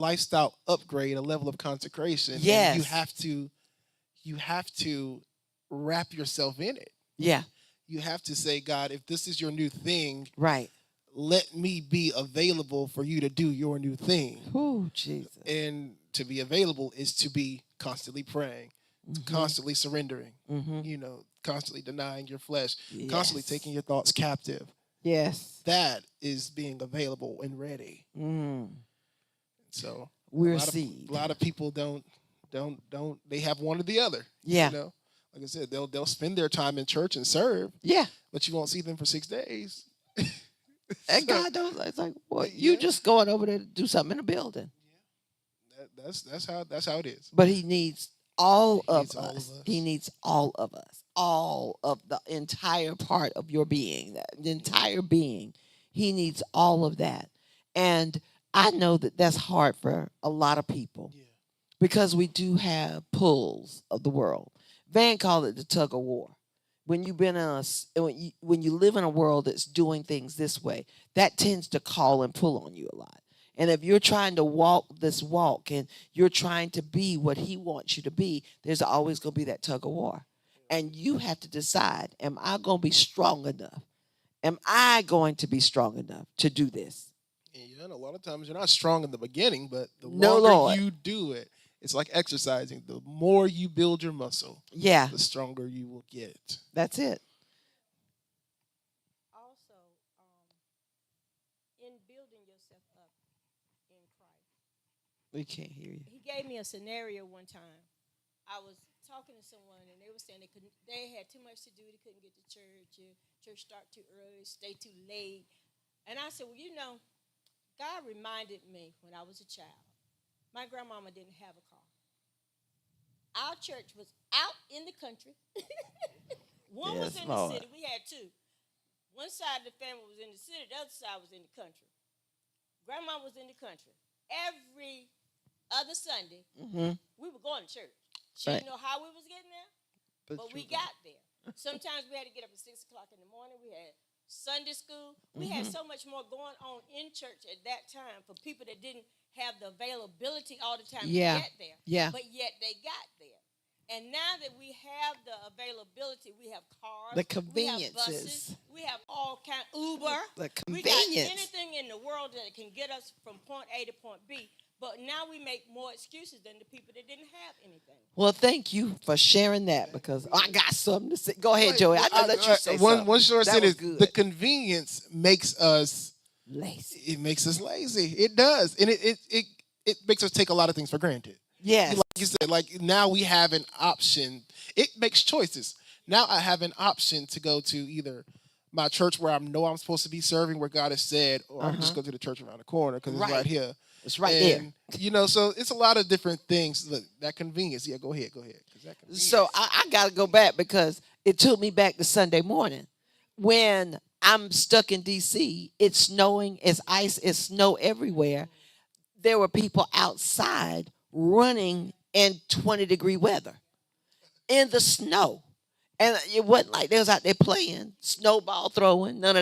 lifestyle upgrade, a level of consecration, and you Yes. have to wrap yourself in it. Yeah. You have to say, God, if this is your new thing, Right. let me be available for you to do your new thing. Oh, Jesus. And to be available is to be constantly praying, Mm-hmm. constantly surrendering, Mm-hmm. constantly denying your flesh, constantly taking Yes. your thoughts captive. Yes. That is being available and ready. Mm. So We're a seed. lot of people don't they have one or the other. Yeah. You know, like I said, they'll spend their time in church and serve, Yeah. but you won't see them for 6 days. And So, God knows. It's like, well, you yeah, just going over there to do something in the building. that's how it is. But He needs all He of needs all of us. He us. needs all of us. All of the entire part of your being, the entire being. He needs all of that. And I know that that's hard for a lot of people Yeah. because we do have pulls of the world. Van called it the tug of war. When you've been in when you live in a world that's doing things this way, that tends to call and pull on you a lot. And if you're trying to walk this walk and you're trying to be what he wants you to be, there's always going to be that tug of war. And you have to decide, am I going to be strong enough? Am I going to be strong enough to do this? Yeah, and a lot of times you're not strong in the beginning, but the No, longer Lord. you do it, it's like exercising. The more you build your muscle, Yeah, the stronger you will get. that's it. Also, in building yourself up in Christ, We can't hear you. he gave me a scenario one time. I was talking to someone and they were saying they had too much to do, they couldn't get to church, church start too early, stay too late. And I said, well, God reminded me when I was a child, my grandmama didn't have a car. Our church was out in the country. One was Yes, in the Lord. city. We had two. One side of the family was in the city, the other side was in the country. Grandma was in the country. Every other Sunday, Mm-hmm. we were going to church. She Right. didn't know how we was getting there, but we got there. Sometimes we had to get up at 6 o'clock in the morning. We had Sunday school. We had so much more going on in church at that time for people that didn't have the availability all the time Yeah. to get there. Yeah. But yet they got there. And now that we have the availability, we have cars, The we have conveniences. buses, we have all kind Uber. The We got convenience. anything in the world that can get us from point A to point B. But now we make more excuses than the people that didn't have anything. Well, thank you for sharing that because I got something to say. Go ahead, Joey. I know let you say one something. one short That was sentence. good. The convenience makes us Lazy. it makes us lazy. It does, and it makes us take a lot of things for granted. Yes. Like you said, like now we have an option. It makes choices. Now I have an option to go to either my church where I know I'm supposed to be serving, where God has said, or I can just go to the church around the corner because it's Right. right here. It's right And, so it's a lot of different things. Look, that convenience. Yeah, go ahead. 'Cause that there. convenience. So I got to go back because it took me back to Sunday morning when I'm stuck in D.C. It's snowing, it's ice, it's snow everywhere. There were people outside running in 20-degree weather in the snow. And it wasn't like they was out there playing, snowball throwing, none of